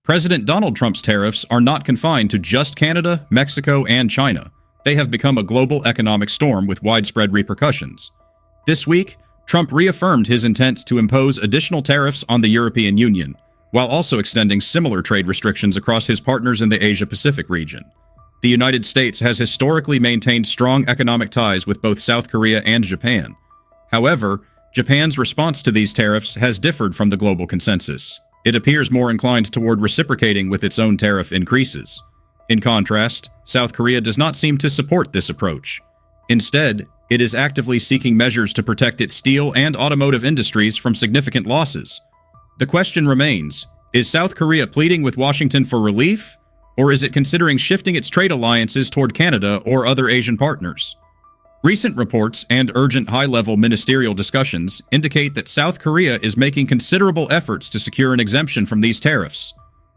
President Donald Trump's tariffs are not confined to just Canada, Mexico, and China. They have become a global economic storm with widespread repercussions. This week, Trump reaffirmed his intent to impose additional tariffs on the European Union, while also extending similar trade restrictions across his partners in the Asia-Pacific region. The United States has historically maintained strong economic ties with both South Korea and Japan. However, Japan's response to these tariffs has differed from the global consensus. It appears more inclined toward reciprocating with its own tariff increases. In contrast, South Korea does not seem to support this approach. Instead, it is actively seeking measures to protect its steel and automotive industries from significant losses. The question remains, is South Korea pleading with Washington for relief, or is it considering shifting its trade alliances toward Canada or other Asian partners? Recent reports and urgent high-level ministerial discussions indicate that South Korea is making considerable efforts to secure an exemption from these tariffs.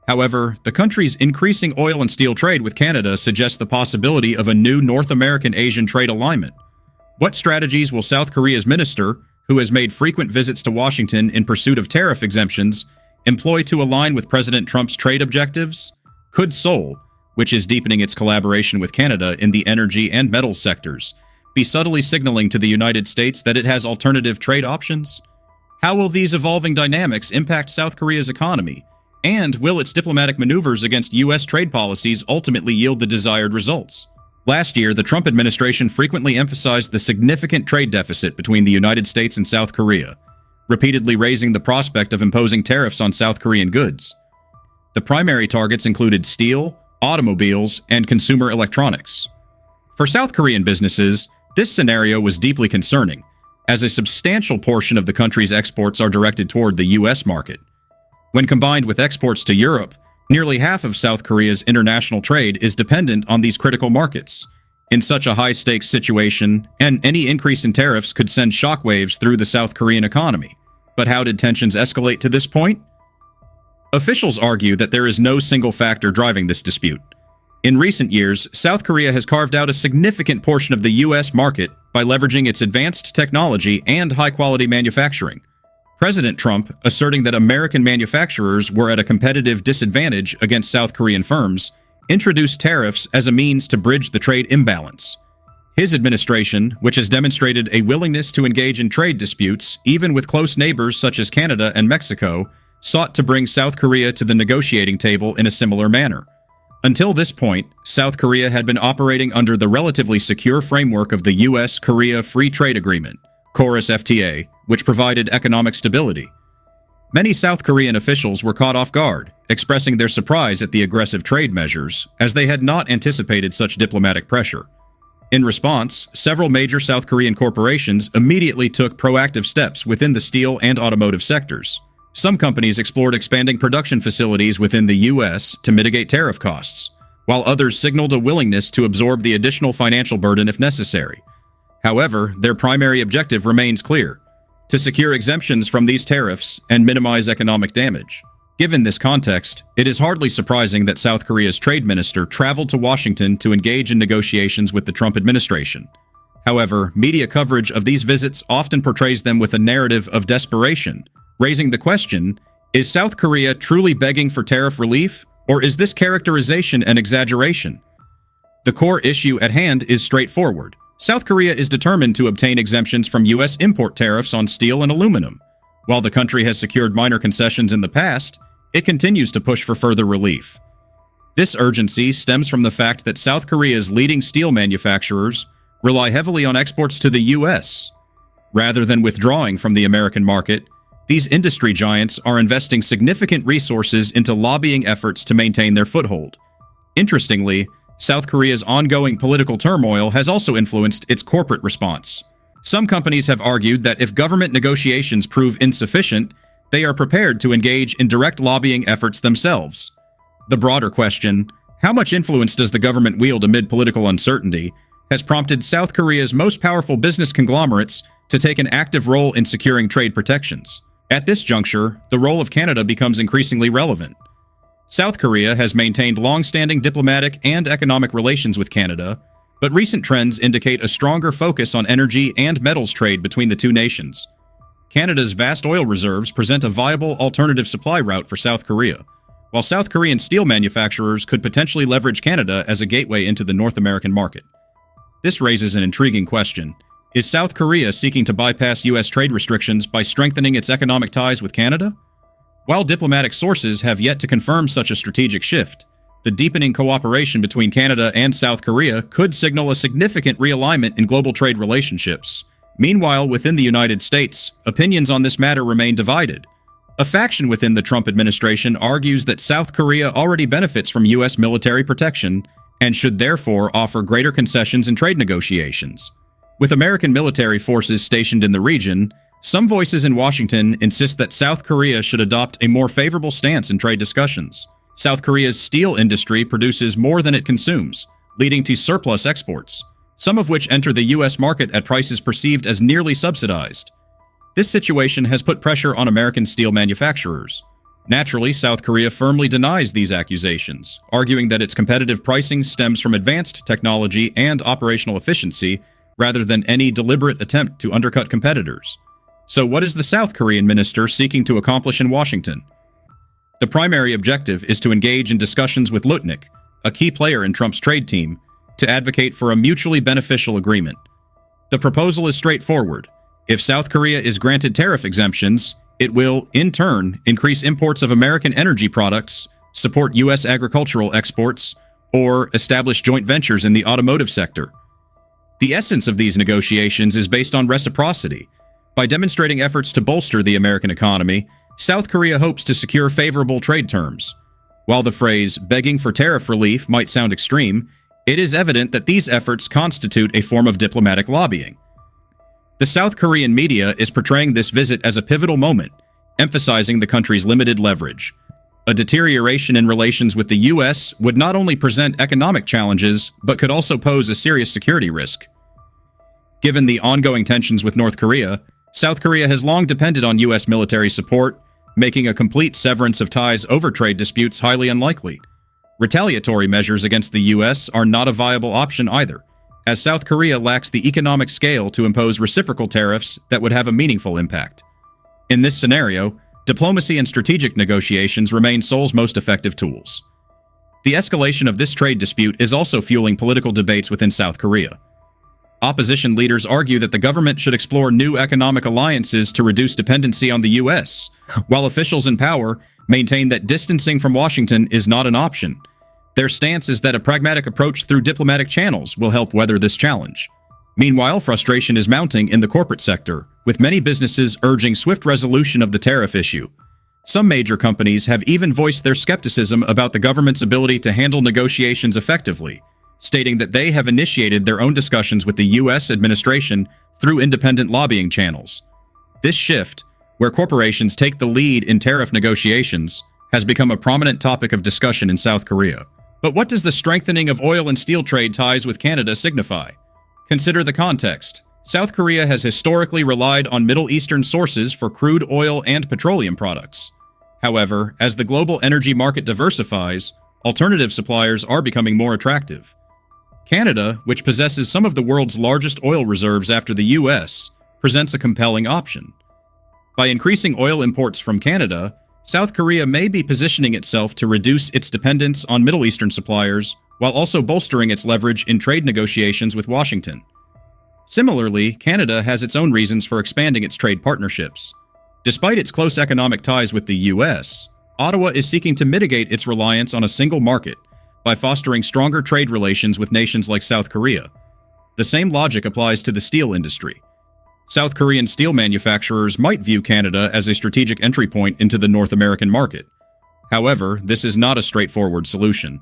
However, the country's increasing oil and steel trade with Canada suggests the possibility of a new North American-Asian trade alignment. What strategies will South Korea's minister, who has made frequent visits to Washington in pursuit of tariff exemptions, employ to align with President Trump's trade objectives? Could Seoul, which is deepening its collaboration with Canada in the energy and metals sectors, be subtly signaling to the United States that it has alternative trade options? How will these evolving dynamics impact South Korea's economy? And will its diplomatic maneuvers against U.S. trade policies ultimately yield the desired results? Last year, the Trump administration frequently emphasized the significant trade deficit between the United States and South Korea, repeatedly raising the prospect of imposing tariffs on South Korean goods. The primary targets included steel, automobiles, and consumer electronics. For South Korean businesses, this scenario was deeply concerning, as a substantial portion of the country's exports are directed toward the U.S. market. When combined with exports to Europe, nearly half of South Korea's international trade is dependent on these critical markets. In such a high-stakes situation, and any increase in tariffs could send shockwaves through the South Korean economy. But how did tensions escalate to this point? Officials argue that there is no single factor driving this dispute. In recent years, South Korea has carved out a significant portion of the U.S. market by leveraging its advanced technology and high-quality manufacturing. President Trump, asserting that American manufacturers were at a competitive disadvantage against South Korean firms, introduced tariffs as a means to bridge the trade imbalance. His administration, which has demonstrated a willingness to engage in trade disputes, even with close neighbors such as Canada and Mexico, sought to bring South Korea to the negotiating table in a similar manner. Until this point, South Korea had been operating under the relatively secure framework of the U.S.-Korea Free Trade Agreement, Chorus FTA, which provided economic stability. Many South Korean officials were caught off guard, expressing their surprise at the aggressive trade measures, as they had not anticipated such diplomatic pressure. In response, several major South Korean corporations immediately took proactive steps within the steel and automotive sectors. Some companies explored expanding production facilities within the U.S. to mitigate tariff costs, while others signaled a willingness to absorb the additional financial burden if necessary. However, their primary objective remains clear: to secure exemptions from these tariffs and minimize economic damage. Given this context, it is hardly surprising that South Korea's trade minister traveled to Washington to engage in negotiations with the Trump administration. However, media coverage of these visits often portrays them with a narrative of desperation, raising the question, is South Korea truly begging for tariff relief, or is this characterization an exaggeration? The core issue at hand is straightforward. South Korea is determined to obtain exemptions from U.S. import tariffs on steel and aluminum. While the country has secured minor concessions in the past, it continues to push for further relief. This urgency stems from the fact that South Korea's leading steel manufacturers rely heavily on exports to the U.S. Rather than withdrawing from the American market, these industry giants are investing significant resources into lobbying efforts to maintain their foothold. Interestingly, South Korea's ongoing political turmoil has also influenced its corporate response. Some companies have argued that if government negotiations prove insufficient, they are prepared to engage in direct lobbying efforts themselves. The broader question, how much influence does the government wield amid political uncertainty, has prompted South Korea's most powerful business conglomerates to take an active role in securing trade protections. At this juncture, the role of Canada becomes increasingly relevant. South Korea has maintained long-standing diplomatic and economic relations with Canada, but recent trends indicate a stronger focus on energy and metals trade between the two nations. Canada's vast oil reserves present a viable alternative supply route for South Korea, while South Korean steel manufacturers could potentially leverage Canada as a gateway into the North American market. This raises an intriguing question. Is South Korea seeking to bypass U.S. trade restrictions by strengthening its economic ties with Canada? While diplomatic sources have yet to confirm such a strategic shift, the deepening cooperation between Canada and South Korea could signal a significant realignment in global trade relationships. Meanwhile, within the United States, opinions on this matter remain divided. A faction within the Trump administration argues that South Korea already benefits from U.S. military protection and should therefore offer greater concessions in trade negotiations. With American military forces stationed in the region, some voices in Washington insist that South Korea should adopt a more favorable stance in trade discussions. South Korea's steel industry produces more than it consumes, leading to surplus exports, some of which enter the U.S. market at prices perceived as nearly subsidized. This situation has put pressure on American steel manufacturers. Naturally, South Korea firmly denies these accusations, arguing that its competitive pricing stems from advanced technology and operational efficiency rather than any deliberate attempt to undercut competitors. So what is the South Korean minister seeking to accomplish in Washington? The primary objective is to engage in discussions with Lutnick, a key player in Trump's trade team, to advocate for a mutually beneficial agreement. The proposal is straightforward. If South Korea is granted tariff exemptions, it will, in turn, increase imports of American energy products, support U.S. agricultural exports, or establish joint ventures in the automotive sector. The essence of these negotiations is based on reciprocity. By demonstrating efforts to bolster the American economy, South Korea hopes to secure favorable trade terms. While the phrase begging for tariff relief might sound extreme, it is evident that these efforts constitute a form of diplomatic lobbying. The South Korean media is portraying this visit as a pivotal moment, emphasizing the country's limited leverage. A deterioration in relations with the U.S. would not only present economic challenges, but could also pose a serious security risk. Given the ongoing tensions with North Korea, South Korea has long depended on U.S. military support, making a complete severance of ties over trade disputes highly unlikely. Retaliatory measures against the U.S. are not a viable option either, as South Korea lacks the economic scale to impose reciprocal tariffs that would have a meaningful impact. In this scenario, diplomacy and strategic negotiations remain Seoul's most effective tools. The escalation of this trade dispute is also fueling political debates within South Korea. Opposition leaders argue that the government should explore new economic alliances to reduce dependency on the U.S., while officials in power maintain that distancing from Washington is not an option. Their stance is that a pragmatic approach through diplomatic channels will help weather this challenge. Meanwhile, frustration is mounting in the corporate sector, with many businesses urging swift resolution of the tariff issue. Some major companies have even voiced their skepticism about the government's ability to handle negotiations effectively, stating that they have initiated their own discussions with the U.S. administration through independent lobbying channels. This shift, where corporations take the lead in tariff negotiations, has become a prominent topic of discussion in South Korea. But what does the strengthening of oil and steel trade ties with Canada signify? Consider the context. South Korea has historically relied on Middle Eastern sources for crude oil and petroleum products. However, as the global energy market diversifies, alternative suppliers are becoming more attractive. Canada, which possesses some of the world's largest oil reserves after the U.S., presents a compelling option. By increasing oil imports from Canada, South Korea may be positioning itself to reduce its dependence on Middle Eastern suppliers, while also bolstering its leverage in trade negotiations with Washington. Similarly, Canada has its own reasons for expanding its trade partnerships. Despite its close economic ties with the U.S., Ottawa is seeking to mitigate its reliance on a single market by fostering stronger trade relations with nations like South Korea. The same logic applies to the steel industry. South Korean steel manufacturers might view Canada as a strategic entry point into the North American market. However, this is not a straightforward solution.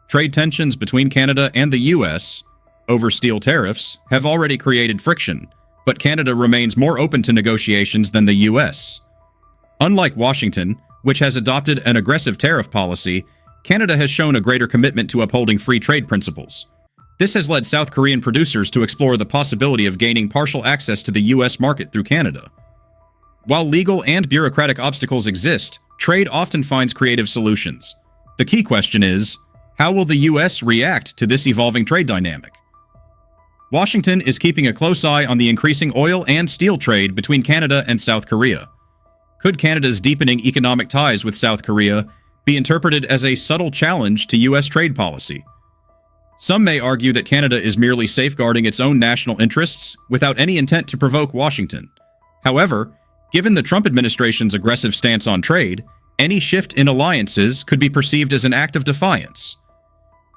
Trade tensions between Canada and the U.S. over steel tariffs have already created friction, but Canada remains more open to negotiations than the U.S. Unlike Washington, which has adopted an aggressive tariff policy, Canada has shown a greater commitment to upholding free trade principles. This has led South Korean producers to explore the possibility of gaining partial access to the U.S. market through Canada. While legal and bureaucratic obstacles exist, trade often finds creative solutions. The key question is, how will the U.S. react to this evolving trade dynamic? Washington is keeping a close eye on the increasing oil and steel trade between Canada and South Korea. Could Canada's deepening economic ties with South Korea be interpreted as a subtle challenge to U.S. trade policy? Some may argue that Canada is merely safeguarding its own national interests without any intent to provoke Washington. However, given the Trump administration's aggressive stance on trade, any shift in alliances could be perceived as an act of defiance.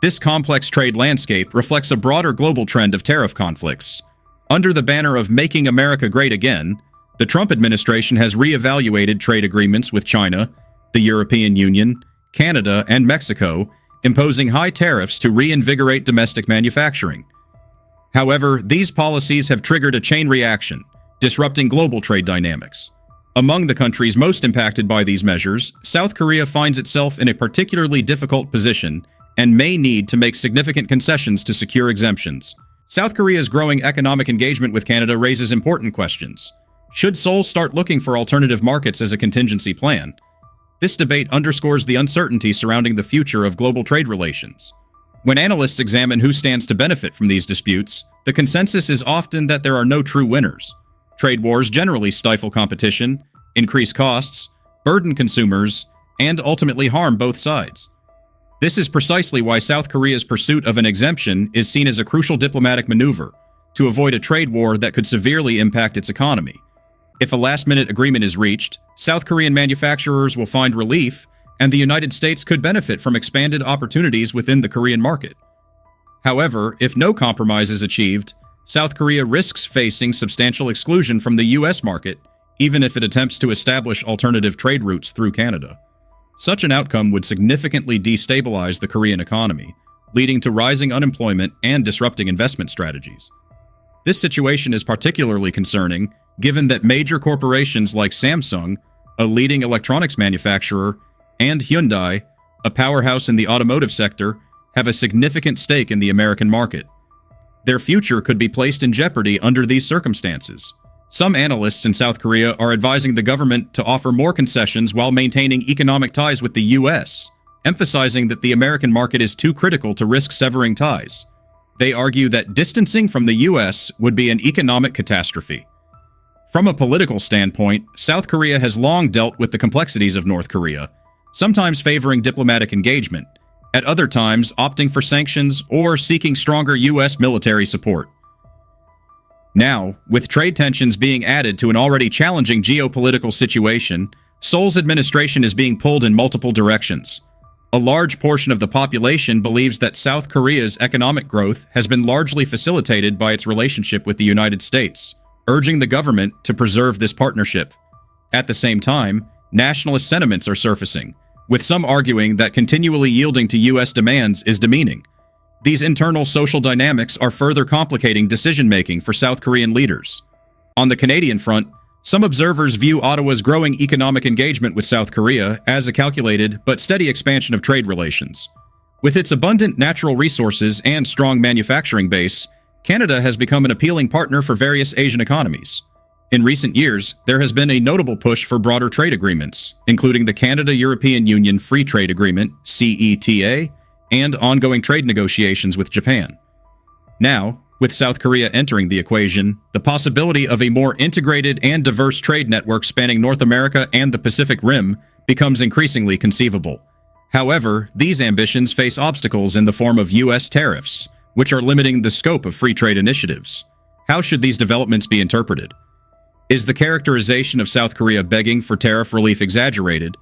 This complex trade landscape reflects a broader global trend of tariff conflicts. Under the banner of Making America Great Again, the Trump administration has reevaluated trade agreements with China, the European Union, Canada, and Mexico, imposing high tariffs to reinvigorate domestic manufacturing. However, these policies have triggered a chain reaction, disrupting global trade dynamics. Among the countries most impacted by these measures, South Korea finds itself in a particularly difficult position and may need to make significant concessions to secure exemptions. South Korea's growing economic engagement with Canada raises important questions. Should Seoul start looking for alternative markets as a contingency plan? This debate underscores the uncertainty surrounding the future of global trade relations. When analysts examine who stands to benefit from these disputes, the consensus is often that there are no true winners. Trade wars generally stifle competition, increase costs, burden consumers, and ultimately harm both sides. This is precisely why South Korea's pursuit of an exemption is seen as a crucial diplomatic maneuver to avoid a trade war that could severely impact its economy. If a last-minute agreement is reached, South Korean manufacturers will find relief, and the United States could benefit from expanded opportunities within the Korean market. However, if no compromise is achieved, South Korea risks facing substantial exclusion from the U.S. market, even if it attempts to establish alternative trade routes through Canada. Such an outcome would significantly destabilize the Korean economy, leading to rising unemployment and disrupting investment strategies. This situation is particularly concerning, given that major corporations like Samsung, a leading electronics manufacturer, and Hyundai, a powerhouse in the automotive sector, have a significant stake in the American market. Their future could be placed in jeopardy under these circumstances. Some analysts in South Korea are advising the government to offer more concessions while maintaining economic ties with the U.S., emphasizing that the American market is too critical to risk severing ties. They argue that distancing from the U.S. would be an economic catastrophe. From a political standpoint, South Korea has long dealt with the complexities of North Korea, sometimes favoring diplomatic engagement, at other times opting for sanctions or seeking stronger U.S. military support. Now, with trade tensions being added to an already challenging geopolitical situation, Seoul's administration is being pulled in multiple directions. A large portion of the population believes that South Korea's economic growth has been largely facilitated by its relationship with the United States, urging the government to preserve this partnership. At the same time, nationalist sentiments are surfacing, with some arguing that continually yielding to U.S. demands is demeaning. These internal social dynamics are further complicating decision-making for South Korean leaders. On the Canadian front, some observers view Ottawa's growing economic engagement with South Korea as a calculated but steady expansion of trade relations. With its abundant natural resources and strong manufacturing base, Canada has become an appealing partner for various Asian economies. In recent years, there has been a notable push for broader trade agreements, including the Canada-European Union Free Trade Agreement, CETA, and ongoing trade negotiations with Japan. Now, with South Korea entering the equation, the possibility of a more integrated and diverse trade network spanning North America and the Pacific Rim becomes increasingly conceivable. However, these ambitions face obstacles in the form of U.S. tariffs, which are limiting the scope of free trade initiatives. How should these developments be interpreted? Is the characterization of South Korea begging for tariff relief exaggerated,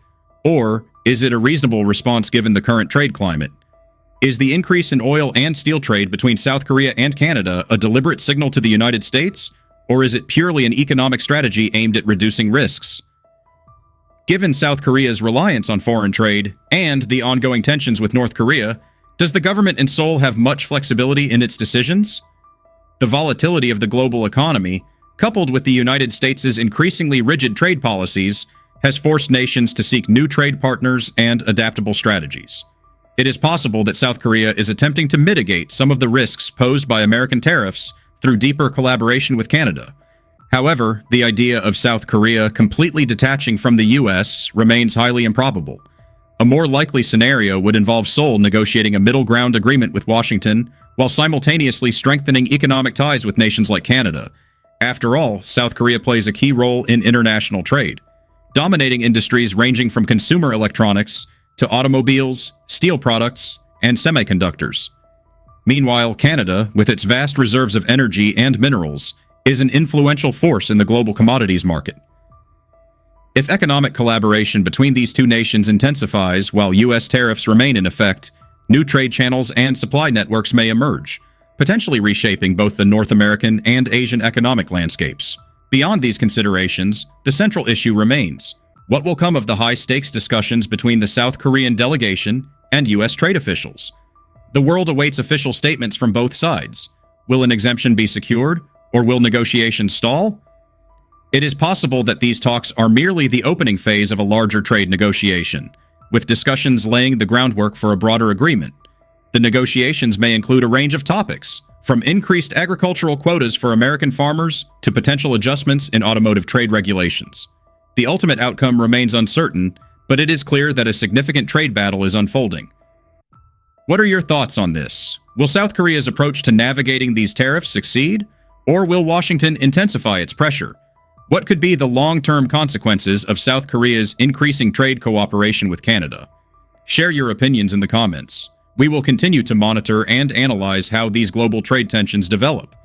or is it a reasonable response given the current trade climate? Is the increase in oil and steel trade between South Korea and Canada a deliberate signal to the United States, or is it purely an economic strategy aimed at reducing risks? Given South Korea's reliance on foreign trade and the ongoing tensions with North Korea, does the government in Seoul have much flexibility in its decisions? The volatility of the global economy, coupled with the United States' increasingly rigid trade policies, has forced nations to seek new trade partners and adaptable strategies. It is possible that South Korea is attempting to mitigate some of the risks posed by American tariffs through deeper collaboration with Canada. However, the idea of South Korea completely detaching from the U.S. remains highly improbable. A more likely scenario would involve Seoul negotiating a middle ground agreement with Washington while simultaneously strengthening economic ties with nations like Canada. After all, South Korea plays a key role in international trade, dominating industries ranging from consumer electronics to automobiles, steel products, and semiconductors. Meanwhile, Canada, with its vast reserves of energy and minerals, is an influential force in the global commodities market. If economic collaboration between these two nations intensifies while U.S. tariffs remain in effect, new trade channels and supply networks may emerge, potentially reshaping both the North American and Asian economic landscapes. Beyond these considerations, the central issue remains: what will come of the high-stakes discussions between the South Korean delegation and U.S. trade officials? The world awaits official statements from both sides. Will an exemption be secured, or will negotiations stall? It is possible that these talks are merely the opening phase of a larger trade negotiation, with discussions laying the groundwork for a broader agreement. The negotiations may include a range of topics, from increased agricultural quotas for American farmers to potential adjustments in automotive trade regulations. The ultimate outcome remains uncertain, but it is clear that a significant trade battle is unfolding. What are your thoughts on this? Will South Korea's approach to navigating these tariffs succeed, or will Washington intensify its pressure? What could be the long-term consequences of South Korea's increasing trade cooperation with Canada? Share your opinions in the comments. We will continue to monitor and analyze how these global trade tensions develop.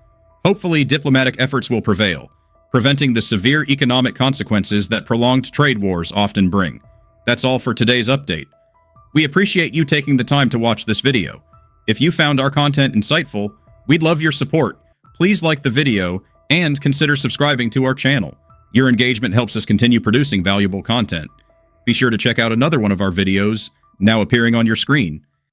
Hopefully, diplomatic efforts will prevail, preventing the severe economic consequences that prolonged trade wars often bring. That's all for today's update. We appreciate you taking the time to watch this video. If you found our content insightful, we'd love your support. Please like the video and consider subscribing to our channel. Your engagement helps us continue producing valuable content. Be sure to check out another one of our videos, now appearing on your screen.